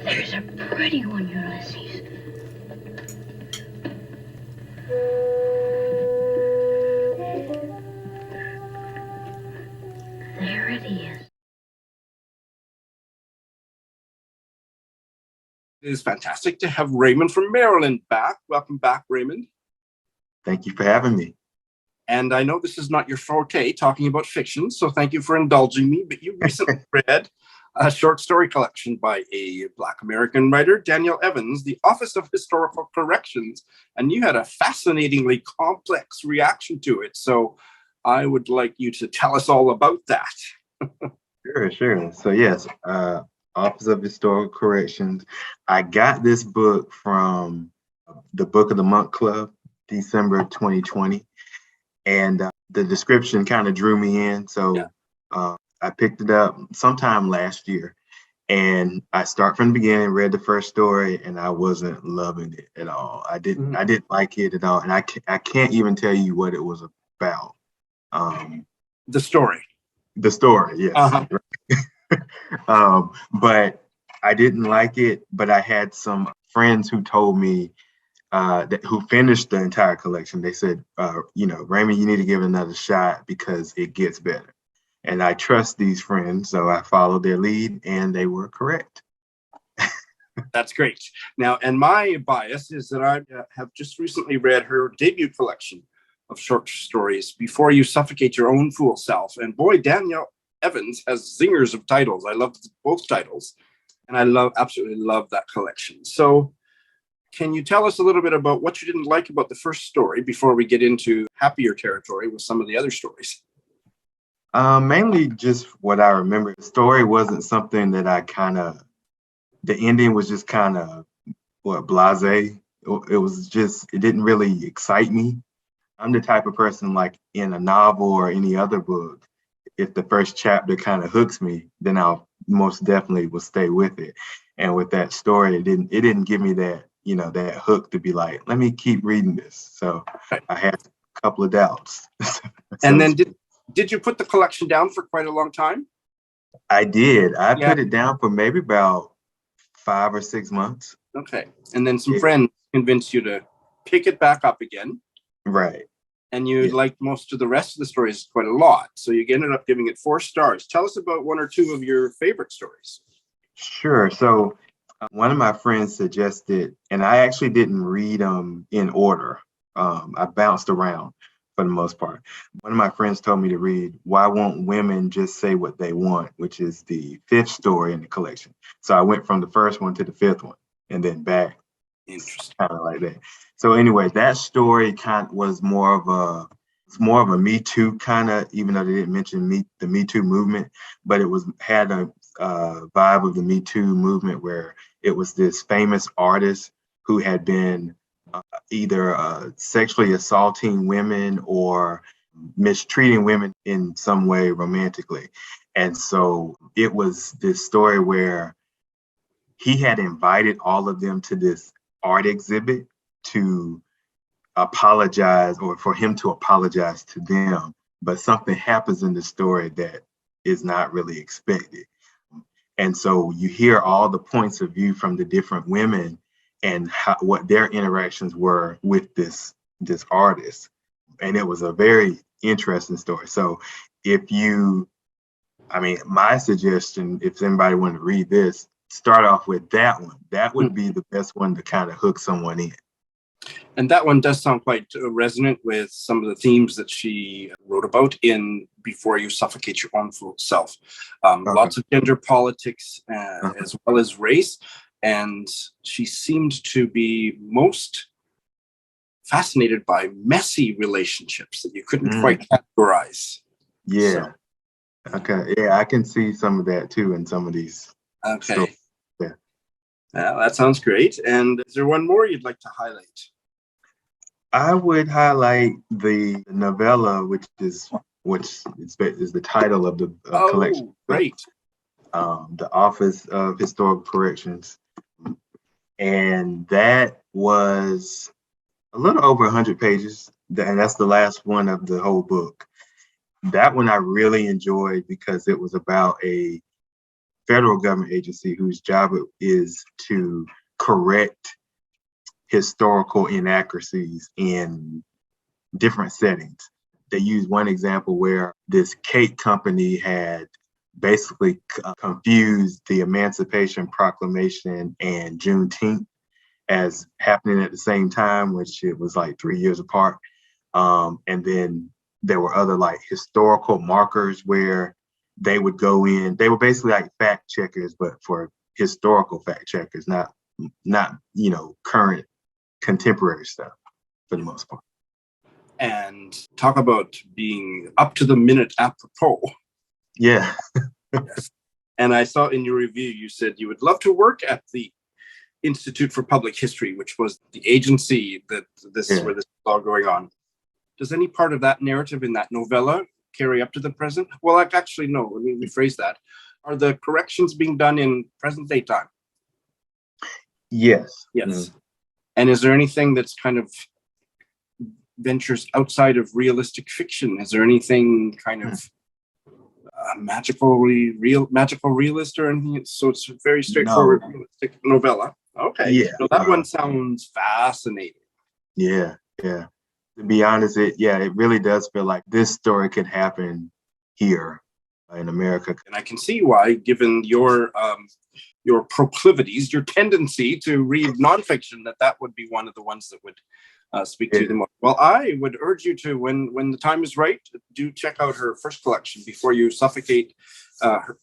There's a pretty one, Ulysses. There it is. It is fantastic to have Raymond from Maryland back. Welcome back, Raymond. Thank you for having me. And I know this is not your forte, talking about fiction, so thank you for indulging me, but you recently read a short story collection by a Black American writer, Danielle Evans, The Office of Historical Corrections, and you had a fascinatingly complex reaction to it. So I would like you to tell us all about that. Sure. So yes, Office of Historical Corrections. I got this book from the Book of the Month Club, December 2020. And the description kind of drew me in. So I picked it up sometime last year. And I start from the beginning, read the first story, and I wasn't loving it at all. I didn't like it at all. And I can't even tell you what it was about. The story. The story, yes. Uh-huh. But I didn't like it, but I had some friends who told me who finished the entire collection. They said, Raymond, you need to give it another shot because it gets better. And I trust these friends, so I followed their lead, and they were correct. That's great. Now, and my bias is that I have just recently read her debut collection of short stories, Before You Suffocate Your Own Fool Self. And boy, Danielle Evans has zingers of titles. I love both titles, and I absolutely love that collection. So can you tell us a little bit about what you didn't like about the first story before we get into happier territory with some of the other stories? Mainly just what I remember. The story wasn't something that the ending was just kind of, blasé. It didn't really excite me. I'm the type of person, like in a novel or any other book, if the first chapter kind of hooks me, then I'll most definitely will stay with it. And with that story, it didn't give me that, that hook to be like, let me keep reading this. So I had a couple of doubts. And then did you put the collection down for quite a long time? I did. I put it down for maybe about 5 or 6 months. Okay. And then some friends convinced you to pick it back up again. Right. And you liked most of the rest of the stories quite a lot. So you ended up giving it 4 stars. Tell us about one or two of your favorite stories. Sure. So one of my friends suggested, and I actually didn't read them in order. I bounced around for the most part. One of my friends told me to read Why Won't Women Just Say What They Want, which is the 5th story in the collection. So I went from the first one to the 5th one and then back. Interesting. Kind of like that. So anyway, that story was more of a Me Too kind of, even though they didn't mention the Me Too movement, but it had a vibe of the Me Too movement where it was this famous artist who had been either sexually assaulting women or mistreating women in some way romantically. And so it was this story where he had invited all of them to this art exhibit to apologize, or for him to apologize to them. But something happens in the story that is not really expected. And so you hear all the points of view from the different women and what their interactions were with this artist. And it was a very interesting story. So my suggestion, if anybody wanted to read this, start off with that one. That would be the best one to kind of hook someone in. And that one does sound quite resonant with some of the themes that she wrote about in Before You Suffocate Your Own Fool Self. Lots of gender politics as well as race. And she seemed to be most fascinated by messy relationships that you couldn't quite categorize. Yeah. So. Okay. Yeah, I can see some of that too in some of these. Okay. Stories. Yeah, that sounds great. And is there one more you'd like to highlight? I would highlight the novella, which is the title of the collection. Great. The Office of Historical Corrections. And that was a little over 100 pages. And that's the last one of the whole book. That one I really enjoyed because it was about a federal government agency whose job it is to correct historical inaccuracies in different settings. They use one example where this cake company had basically confused the Emancipation Proclamation and Juneteenth as happening at the same time, which it was like 3 years apart. And then there were other like historical markers where they would go in. They were basically like fact checkers, but for historical fact checkers, not current contemporary stuff for the most part. And talk about being up to the minute apropos. Yeah. Yes. And I saw in your review, you said you would love to work at the Institute for Public History, which was the agency that where this is all going on. Does any part of that narrative in that novella carry up to the present? Well, actually, no. Let me rephrase that. Are the corrections being done in present day time? Yes. Yes. Mm-hmm. And is there anything that's kind of ventures outside of realistic fiction? Is there anything kind of magical realist or anything? So it's a very straightforward realistic novella. Okay. Yeah. So that one sounds fascinating. Yeah. Yeah. To be honest, it really does feel like this story could happen here in America. And I can see why, given your proclivities, your tendency to read nonfiction, that would be one of the ones that would speak to you the most. Well, I would urge you to, when the time is right, do check out her first collection before you suffocate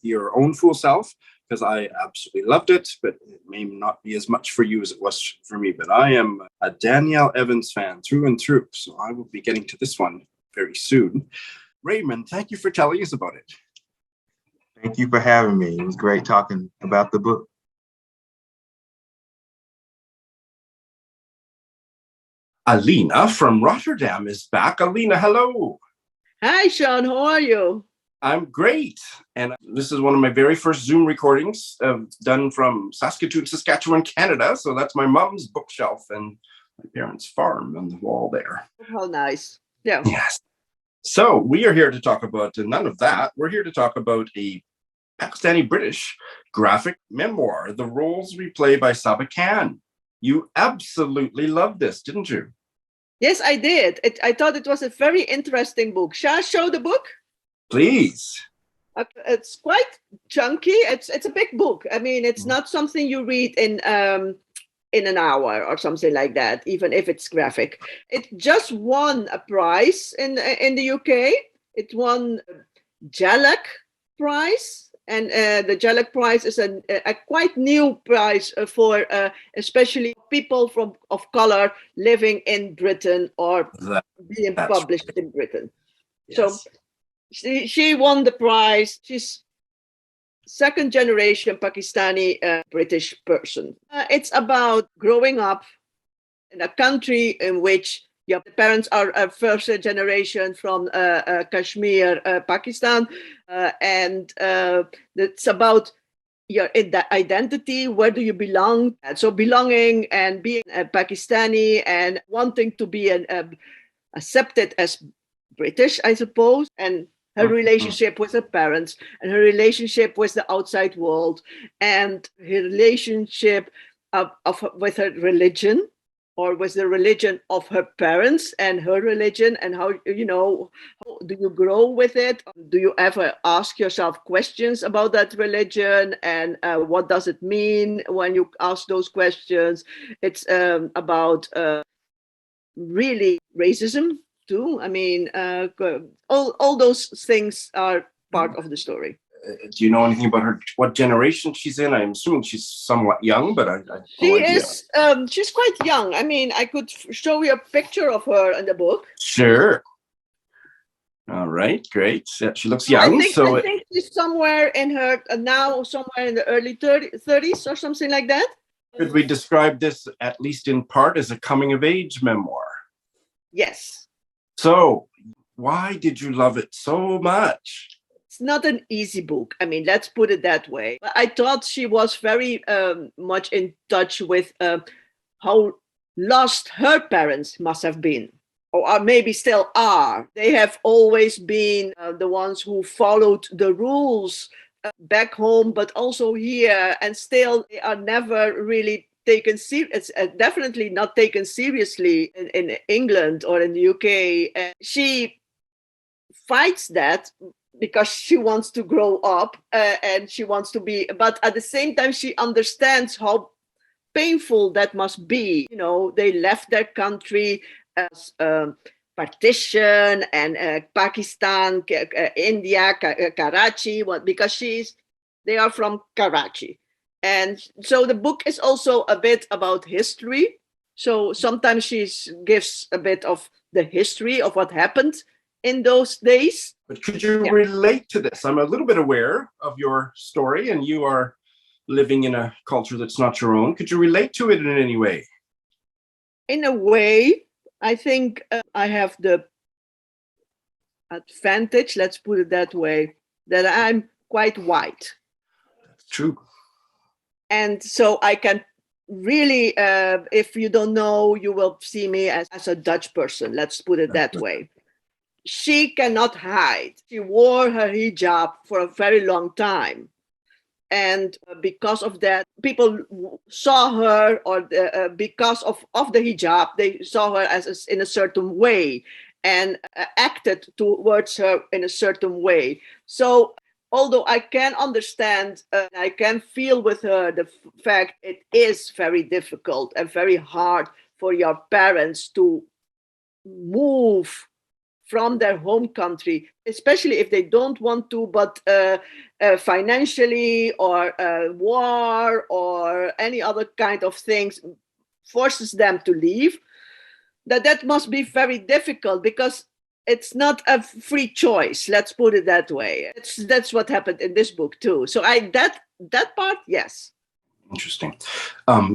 your own fool self, because I absolutely loved it, but it may not be as much for you as it was for me. But I am a Danielle Evans fan through and through, so I will be getting to this one very soon. Raymond, thank you for telling us about it. Thank you for having me. It was great talking about the book. Alina from Rotterdam is back. Alina, hello. Hi, Sean. How are you? I'm great. And this is one of my very first Zoom recordings done from Saskatoon, Saskatchewan, Canada. So that's my mom's bookshelf and my parents' farm on the wall there. How nice. Yeah. Yes. So we are here to talk about none of that. We're here to talk about a Pakistani-British graphic memoir, The Roles We Play by Sabba Khan. You absolutely loved this, didn't you? Yes, I did. I thought it was a very interesting book. Shall I show the book? Please. It's quite chunky. It's a big book. I mean, it's not something you read in an hour or something like that, even if it's graphic. It just won a prize in the UK. It won Jalak Prize. And the Jalak Prize is a quite new prize for especially people of color living in Britain or being published in Britain. Yes. So she won the prize. She's second generation Pakistani British person. It's about growing up in a country in which the parents are first generation from Kashmir, Pakistan, and it's about your identity. Where do you belong? And so belonging and being a Pakistani and wanting to be accepted as British, I suppose, and her relationship with her parents and her relationship with the outside world and her relationship with her religion, or with the religion of her parents and her religion, and how do you grow with it? Do you ever ask yourself questions about that religion, and what does it mean when you ask those questions? It's about really racism too. I mean, all those things are part of the story. Do you know anything about her? What generation she's in? I'm assuming she's somewhat young, but I she is. She's quite young. I mean, I could show you a picture of her in the book. Sure. All right, great. Yeah, she looks young. I think she's somewhere in her somewhere in the early 30s or something like that. Could we describe this, at least in part, as a coming-of-age memoir? Yes. So, why did you love it so much? It's not an easy book. I mean, let's put it that way. I thought she was very much in touch with how lost her parents must have been, or maybe still are. They have always been the ones who followed the rules back home, but also here, and still they are never really taken serious. Definitely not taken seriously in England or in the UK. And she fights that because she wants to grow up and she wants to be, but at the same time she understands how painful that must be. They left their country as partition, and Pakistan, India, Karachi, because they are from Karachi. And so the book is also a bit about history. So sometimes she gives a bit of the history of what happened in those days. But could you relate to this? I'm a little bit aware of your story, and you are living in a culture that's not your own. Could you relate to it in any way? In a way, I think I have the advantage, let's put it that way, that I'm quite white. That's true. And so I can really, if you don't know, you will see me as a Dutch person, let's put it that way. She cannot hide. She wore her hijab for a very long time. And because of that, people saw her, or because of the hijab, they saw her as in a certain way and acted towards her in a certain way. So although I can understand, I can feel with her the fact it is very difficult and very hard for your parents to move from their home country, especially if they don't want to, but financially or war or any other kind of things forces them to leave, that must be very difficult because it's not a free choice. Let's put it that way. That's what happened in this book too. So that part, yes. Interesting.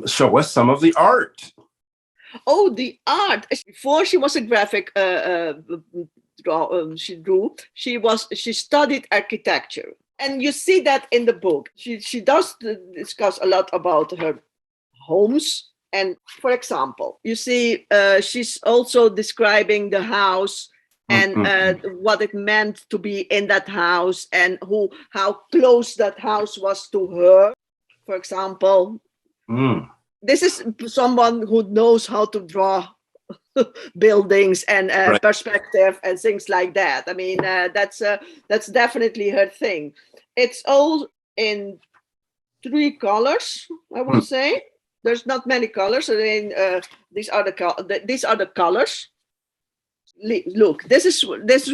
Show us some of the art. Oh, the art. Before she was a graphic she drew. She studied architecture, and you see that in the book. She does discuss a lot about her homes. And for example, you see she's also describing the house and what it meant to be in that house, and how close that house was to her, for example. This is someone who knows how to draw buildings and right. Perspective and things like that. I mean, that's definitely her thing. It's all in 3 colors, I would say. There's not many colors. I mean, these are the colors. Look, this is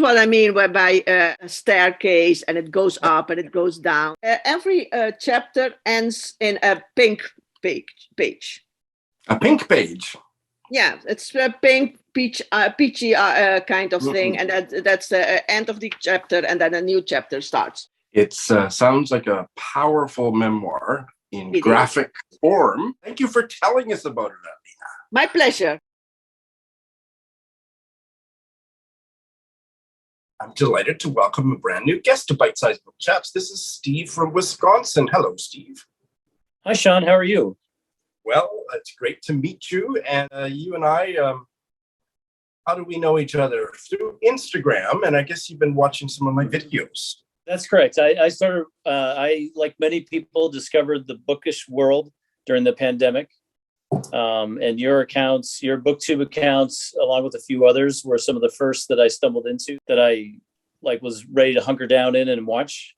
what I mean by a staircase, and it goes up and it goes down. Every chapter ends in a pink page. A pink page. Yeah, it's a pink, peachy kind of thing, and that's the end of the chapter, and then a new chapter starts. It sounds like a powerful memoir in graphic form. Thank you for telling us about it, Alina. My pleasure. I'm delighted to welcome a brand new guest to Bite Size Book Chats. This is Steve from Wisconsin. Hello, Steve. Hi, Sean. How are you? Well, it's great to meet you. And you and I, how do we know each other? Through Instagram. And I guess you've been watching some of my videos. That's correct. I started, like many people, discovered the bookish world during the pandemic. And your accounts, your BookTube accounts, along with a few others, were some of the first that I stumbled into that I was ready to hunker down in and watch.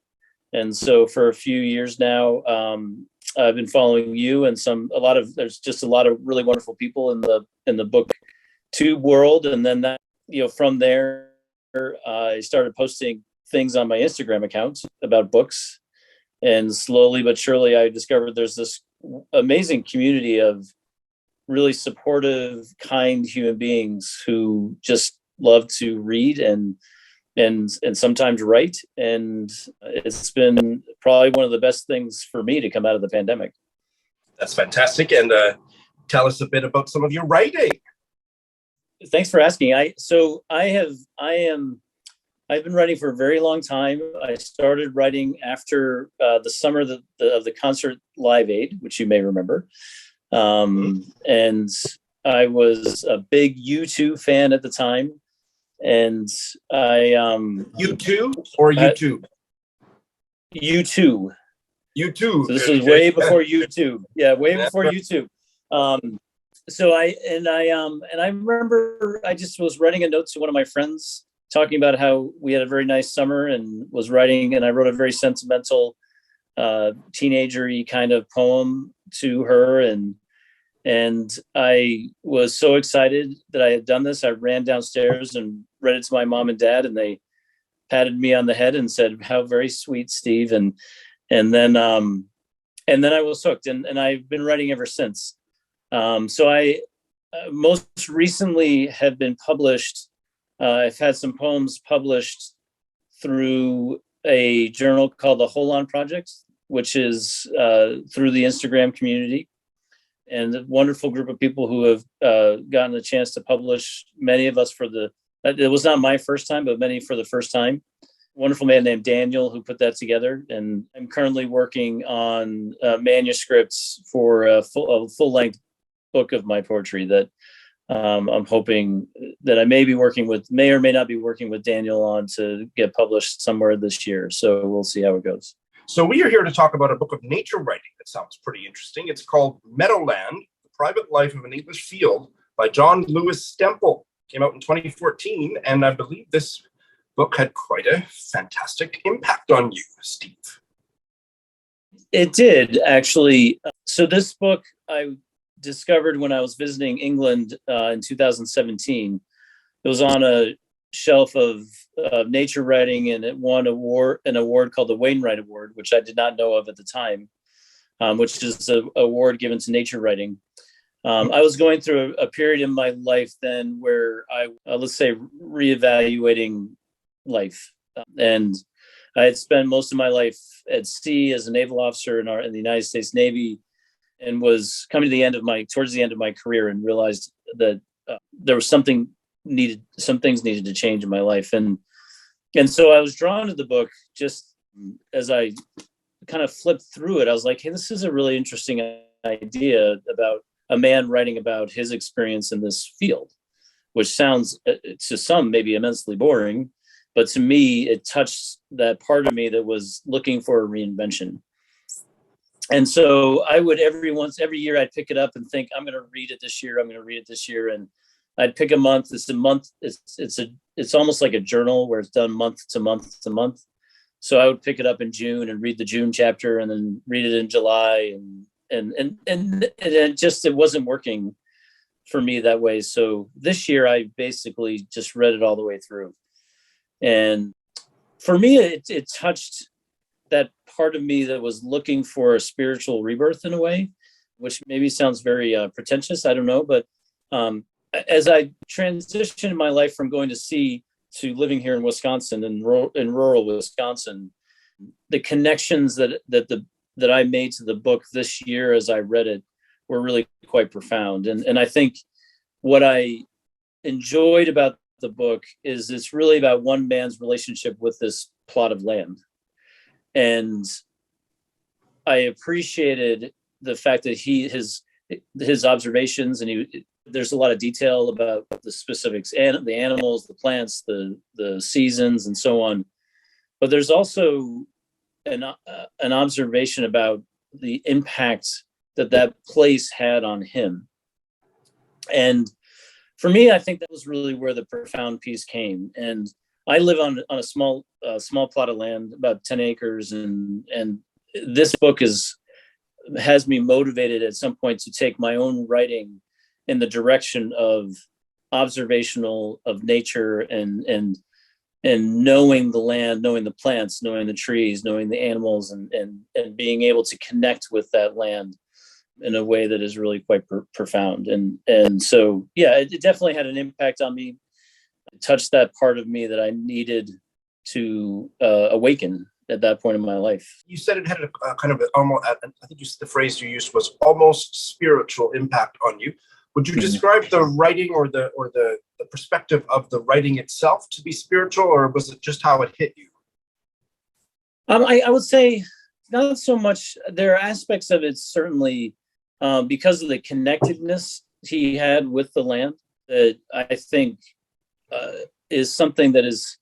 And so for a few years now, I've been following you and there's just a lot of really wonderful people in the BookTube world. And then that, from there, I started posting things on my Instagram account about books. And slowly but surely, I discovered there's this amazing community of really supportive, kind human beings who just love to read and sometimes write. And it's been probably one of the best things for me to come out of the pandemic. That's fantastic. And tell us a bit about some of your writing. Thanks for asking. I've been writing for a very long time. I started writing after the summer of the concert Live Aid, which you may remember. And I was a big U2 fan at the time. And I U2 or YouTube? U2. U2. So this was way before YouTube. Yeah, way before YouTube. So I remember I just was writing a note to one of my friends talking about how we had a very nice summer, and was writing, and I wrote a very sentimental teenager-y kind of poem to her, and I was so excited that I had done this. I ran downstairs and read it to my mom and dad, and they patted me on the head and said, "How very sweet, Steve." And then I was hooked, and I've been writing ever since. So I most recently have been published. I've had some poems published through a journal called the Hold On Project, which is through the Instagram community, and a wonderful group of people who have gotten a chance to publish. Many of us it was not my first time, but many for the first time. Wonderful man named Danielle who put that together, and I'm currently working on manuscripts for a full-length book of my poetry that I'm hoping that I may or may not be working with Danielle on to get published somewhere this year. So we'll see how it goes. So we are here to talk about a book of nature writing that sounds pretty interesting. It's called Meadowland, The Private Life of an English Field by John Lewis-Stempel. Came out in 2014, and I believe this book had quite a fantastic impact on you, Steve. It did, actually. So this book I discovered when I was visiting England in 2017. It was on a shelf of nature writing, and it won an award called the Wainwright Award, which I did not know of at the time, which is an award given to nature writing. I was going through a period in my life then where I, let's say, reevaluating life. And I had spent most of my life at sea as a naval officer in the United States Navy, and was coming towards the end of my career, and realized that there was some things needed to change in my life. And so I was drawn to the book just as I kind of flipped through it. I was like, hey, this is a really interesting idea about a man writing about his experience in this field, which sounds to some maybe immensely boring, but to me, it touched that part of me that was looking for a reinvention. And so I would every year I'd pick it up and think, I'm going to read it this year. And I'd pick a month. It's almost like a journal where it's done month to month to month. So I would pick it up in June and read the June chapter, and then read it in July, and it wasn't working for me that way. So this year I basically just read it all the way through. And for me, it touched that part of me that was looking for a spiritual rebirth in a way, which maybe sounds very pretentious. I don't know. But as I transitioned my life from going to sea to living here in Wisconsin, in rural Wisconsin, the connections that I made to the book this year as I read it were really quite profound. And I think what I enjoyed about the book is it's really about one man's relationship with this plot of land. And I appreciated the fact that his observations, and there's a lot of detail about the specifics and the animals, the plants, the seasons, and so on. But there's also an observation about the impact that place had on him. And for me, I think that was really where the profound piece came. And I live on a small plot of land, about 10 acres, and this book has me motivated at some point to take my own writing in the direction of observational of nature and knowing the land, knowing the plants, knowing the trees, knowing the animals, and being able to connect with that land in a way that is really quite profound. And so, yeah, it definitely had an impact on me. It touched that part of me that I needed to awaken at that point in my life. You said it had a kind of almost, I think the phrase you used was almost spiritual impact on you. Would you describe the writing or the perspective of the writing itself to be spiritual, or was it just how it hit you? I would say not so much. There are aspects of it certainly because of the connectedness he had with the land that I think is something that is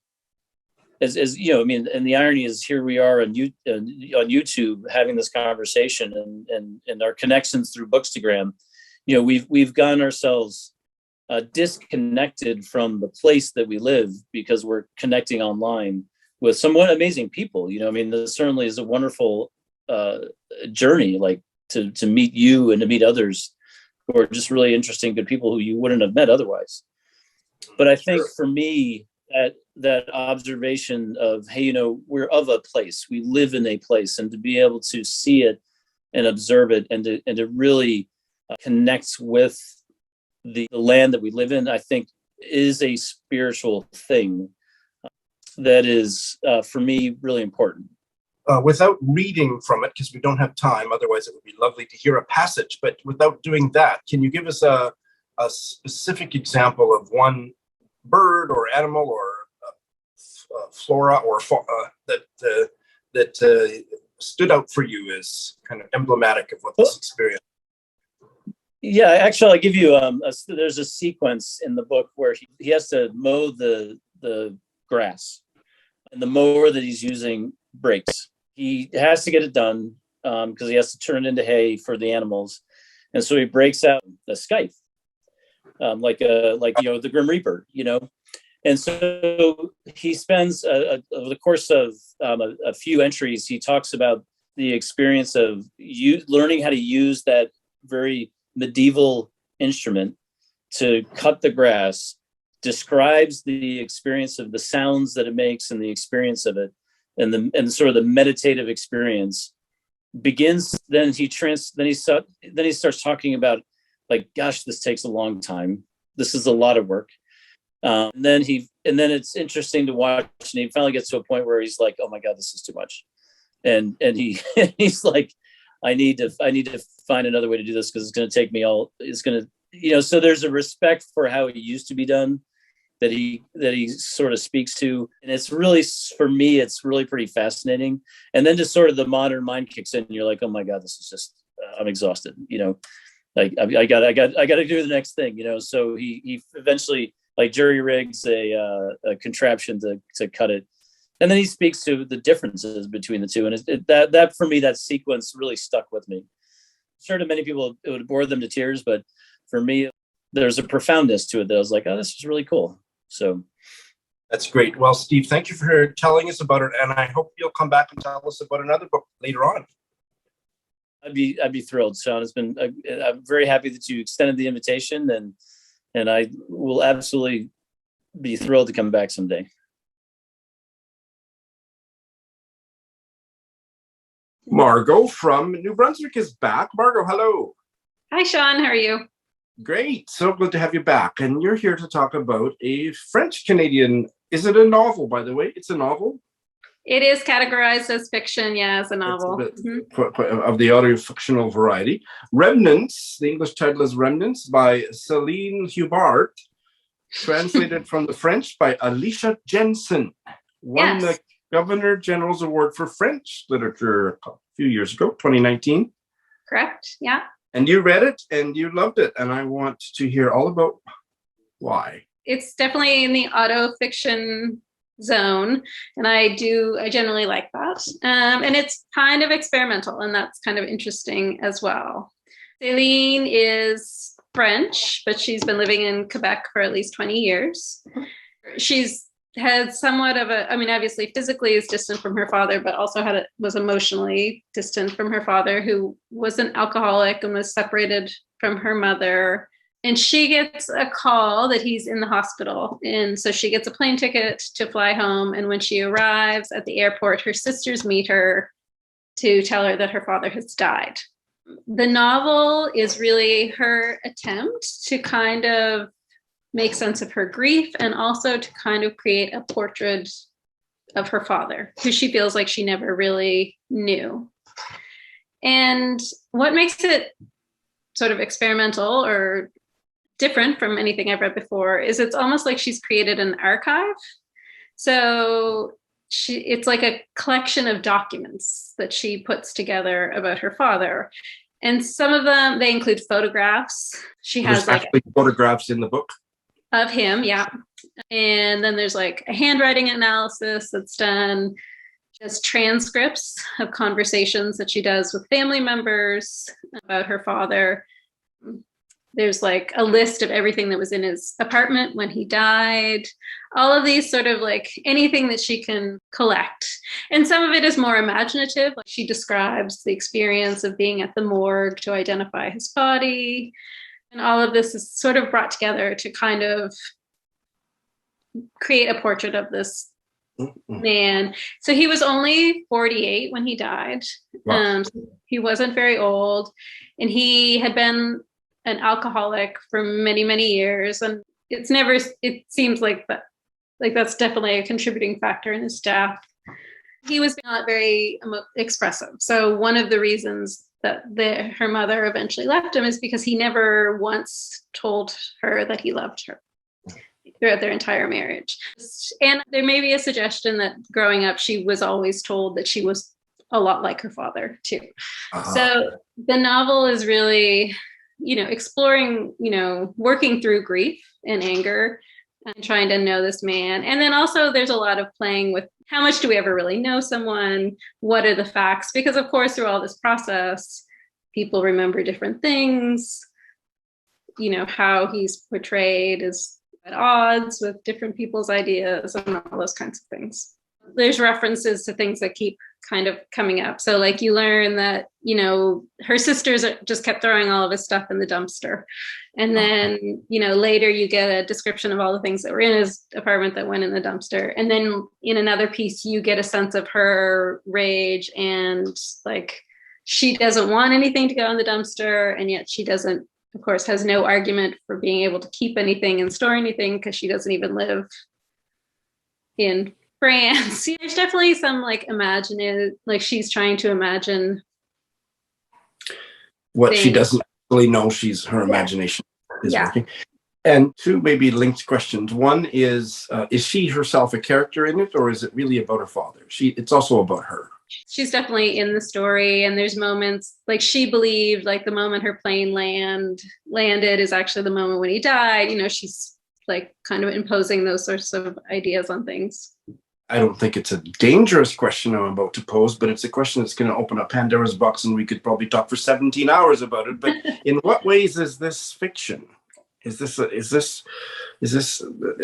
as you know, I mean, and the irony is here we are on YouTube having this conversation and our connections through Bookstagram. You know, we've gotten ourselves disconnected from the place that we live because we're connecting online with somewhat amazing people. You know, I mean, this certainly is a wonderful journey, like to meet you and to meet others who are just really interesting, good people who you wouldn't have met otherwise. But I think for me, that observation of, hey, you know, we're of a place, we live in a place, and to be able to see it and observe it and to really connect with the land that we live in, I think is a spiritual thing that is, for me, really important. Without reading from it, because we don't have time, otherwise it would be lovely to hear a passage, but without doing that, can you give us a specific example of one bird or animal or flora or that stood out for you as kind of emblematic of what this experience? Yeah, actually, I'll give you there's a sequence in the book where he has to mow the grass, and the mower that he's using breaks. He has to get it done because he has to turn it into hay for the animals, and so he breaks out a scythe, like you know, the Grim Reaper, you know. And so he spends over the course of a few entries, he talks about the experience of learning how to use that very medieval instrument to cut the grass, describes the experience of the sounds that it makes and the experience of it, and sort of the meditative experience begins. Then he starts talking about, like, gosh, this takes a long time. This is a lot of work. And then it's interesting to watch, and he finally gets to a point where he's like, oh my God, this is too much. And he's like, I need to find another way to do this because it's going to take me you know, so there's a respect for how it used to be done that he sort of speaks to. And it's really, for me, it's really pretty fascinating. And then just sort of the modern mind kicks in and you're like, oh my God, this is just, I'm exhausted, you know, like I got to do the next thing, you know? So he eventually like jury rigs a contraption to cut it. And then he speaks to the differences between the two. And that for me, that sequence really stuck with me. Sure, to many people, it would bore them to tears, but for me, there's a profoundness to it that I was like, oh, this is really cool. So that's great. Well, Steve, thank you for telling us about it. And I hope you'll come back and tell us about another book later on. I'd be thrilled, Sean. I'm very happy that you extended the invitation, and I will absolutely be thrilled to come back someday. Margot from New Brunswick is back. Margot, hello. Hi, Sean. How are you? Great. So good to have you back. And you're here to talk about a French-Canadian. Is it a novel, by the way? It's a novel? It is categorized as fiction, yeah, as a novel. Of the audio-fictional variety. Remnants, the English title is Remnants by Céline Huyghebaert, translated from the French by Aleshia Jensen. Won the Governor General's Award for French Literature a few years ago, 2019. Correct, yeah. And you read it and you loved it. And I want to hear all about why. It's definitely in the auto fiction zone. And I generally like that. And it's kind of experimental, and that's kind of interesting as well. Céline is French, but she's been living in Quebec for at least 20 years. She's had somewhat of obviously physically is distant from her father, but also was emotionally distant from her father, who was an alcoholic and was separated from her mother. And she gets a call that he's in the hospital. And so she gets a plane ticket to fly home. And when she arrives at the airport, her sisters meet her to tell her that her father has died. The novel is really her attempt to kind of make sense of her grief, and also to kind of create a portrait of her father, who she feels like she never really knew. And what makes it sort of experimental or different from anything I've read before is it's almost like she's created an archive. So it's like a collection of documents that she puts together about her father. And some of them, they include photographs. She has actually photographs in the book. Of him, yeah. And then there's like a handwriting analysis that's done, just transcripts of conversations that she does with family members about her father. There's like a list of everything that was in his apartment when he died, all of these sort of like anything that she can collect. And some of it is more imaginative. Like she describes the experience of being at the morgue to identify his body. And all of this is sort of brought together to kind of create a portrait of this man. So he was only 48 when he died. Wow. He wasn't very old, and he had been an alcoholic for many, many years. And it seems like that's definitely a contributing factor in his death. He was not very expressive. So one of the reasons that her mother eventually left him is because he never once told her that he loved her throughout their entire marriage. And there may be a suggestion that growing up, she was always told that she was a lot like her father too. So the novel is really, exploring, working through grief and anger and trying to know this man. And then also there's a lot of playing with how much do we ever really know someone? What are the facts? Because of course, through all this process, people remember different things, how he's portrayed is at odds with different people's ideas and all those kinds of things. There's references to things that keep kind of coming up. So like you learn that, her sisters just kept throwing all of his stuff in the dumpster. And then, later you get a description of all the things that were in his apartment that went in the dumpster. And then in another piece, you get a sense of her rage and like, she doesn't want anything to go in the dumpster. And yet she doesn't, of course, has no argument for being able to keep anything and store anything because she doesn't even live in France. There's definitely some like imaginative, like she's trying to imagine what things. She doesn't really know. Her imagination is working. And two maybe linked questions. One is she herself a character in it, or is it really about her father? It's also about her. She's definitely in the story, and there's moments like she believed like the moment her plane landed is actually the moment when he died. She's like kind of imposing those sorts of ideas on things. I don't think it's a dangerous question I'm about to pose, but it's a question that's going to open up Pandora's box, and we could probably talk for 17 hours about it. But in what ways is this fiction? Is this?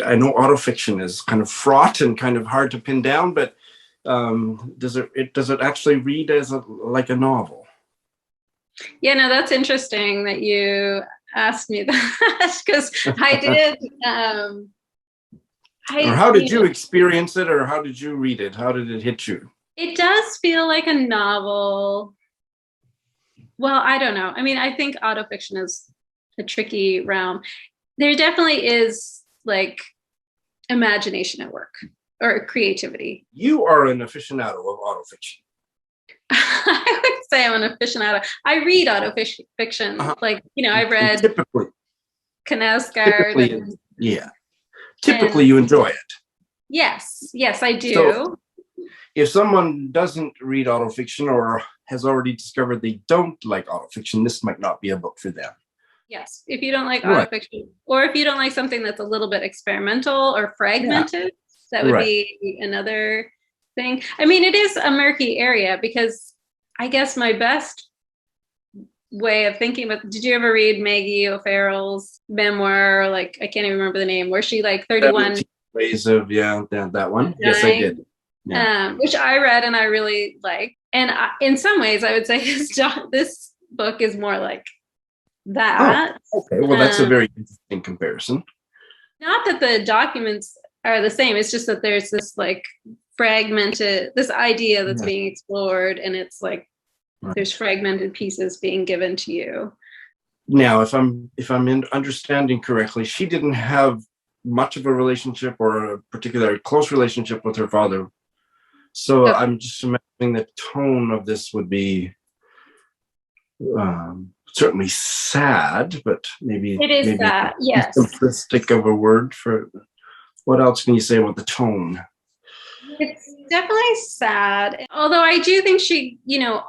I know autofiction is kind of fraught and kind of hard to pin down, but does it actually read as like a novel? Yeah, no, that's interesting that you asked me that because I did. Or how did you experience it, or how did you read it? How did it hit you? It does feel like a novel. Well, I don't know. I mean, I think autofiction is a tricky realm. There definitely is like imagination at work or creativity. You are an aficionado of autofiction. I would say I'm an aficionado. I read autofiction. Like, I've read typically Knausgaard. Typically you enjoy it. Yes, I do. So if someone doesn't read autofiction or has already discovered they don't like autofiction, this might not be a book for them. Yes, if you don't like autofiction, or if you don't like something that's a little bit experimental or fragmented, that would be another thing. I mean, it is a murky area because I guess my best way of thinking about, did you ever read Maggie O'Farrell's memoir? Like, I can't even remember the name, where she like 31 ways of, that one. Yes, I did. Yeah. Which I read and I really liked. And in some ways, I would say this book is more like that. Oh, okay, well, that's a very interesting comparison. Not that the documents are the same. It's just that there's this like fragmented, this idea that's being explored, and it's like there's fragmented pieces being given to you. Now, if I'm understanding correctly, she didn't have much of a relationship or a particularly close relationship with her father. So I'm just imagining the tone of this would be certainly sad, but maybe it is sad. Yes, simplistic of a word for. What else can you say about the tone? It's definitely sad. Although I do think she,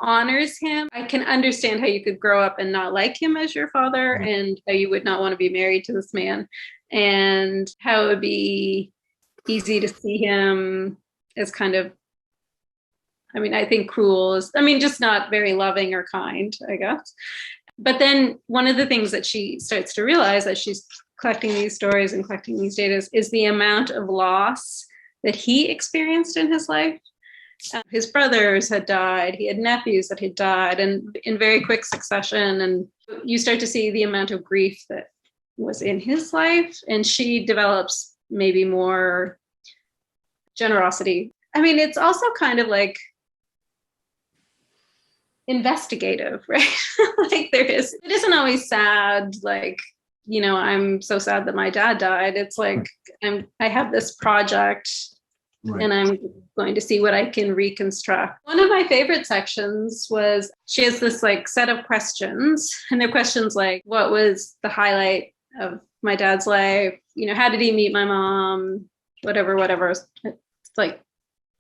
honors him. I can understand how you could grow up and not like him as your father, and how you would not want to be married to this man. and how it would be easy to see him as kind of, I mean, I think cruel is, I mean, just not very loving or kind, I guess. But then one of the things that she starts to realize as she's collecting these stories and collecting these data is the amount of loss that he experienced in his life. His brothers had died, he had nephews that had died, and in very quick succession. And you start to see the amount of grief that was in his life. And she develops maybe more generosity. I mean, it's also kind of like investigative, right? Like it isn't always sad, like, you know, I'm so sad that my dad died. It's like I have this project, right, and I'm going to see what I can reconstruct. One of my favorite sections was she has this like set of questions, and they're questions like, what was the highlight of my dad's life? You know, how did he meet my mom? Whatever. It's like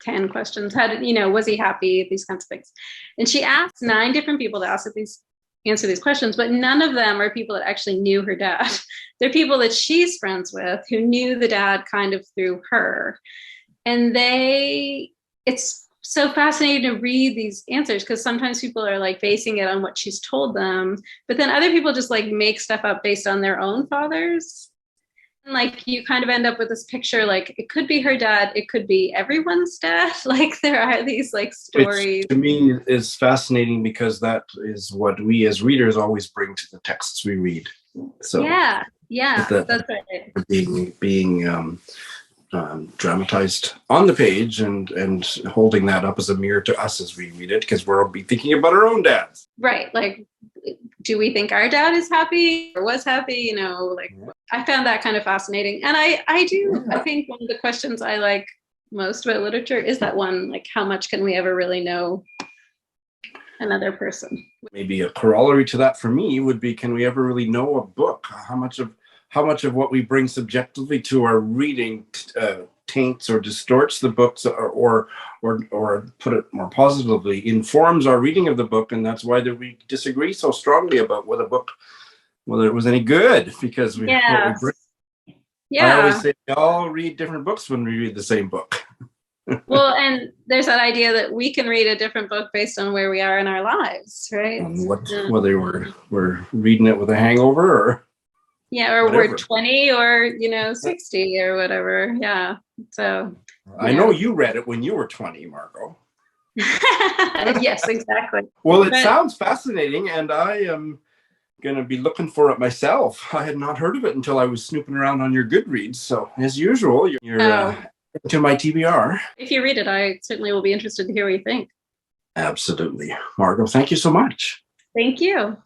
10 questions. How did, you know, was he happy? These kinds of things. And she asked 9 different people to answer these questions, but none of them are people that actually knew her dad. They're people that she's friends with who knew the dad kind of through her. And it's so fascinating to read these answers, because sometimes people are like basing it on what she's told them, but then other people just like make stuff up based on their own fathers. And like you kind of end up with this picture, like it could be her dad, it could be everyone's dad. Like there are these like stories. Which to me is fascinating, because that is what we as readers always bring to the texts we read. So yeah, that's right. Being dramatized on the page and holding that up as a mirror to us as we read it, because we'll be thinking about our own dads. Right. Like, do we think our dad is happy or was happy? You know, like I found that kind of fascinating. And I do. I think one of the questions I like most about literature is that one, like, how much can we ever really know another person? Maybe a corollary to that for me would be, can we ever really know a book? How much of what we bring subjectively to our reading taints or distorts the books, or put it more positively, informs our reading of the book, and that's why we disagree so strongly about whether it was any good, because Yeah. I always say we all read different books when we read the same book. Well, and there's that idea that we can read a different book based on where we are in our lives, right? Whether we're reading it with a hangover or we're 20 or 60 or whatever. Yeah. So I know you read it when you were 20, Margot. Yes, exactly. Well, it sounds fascinating, and I am going to be looking for it myself. I had not heard of it until I was snooping around on your Goodreads. So as usual, you're into my TBR. If you read it, I certainly will be interested to hear what you think. Absolutely. Margot, thank you so much. Thank you.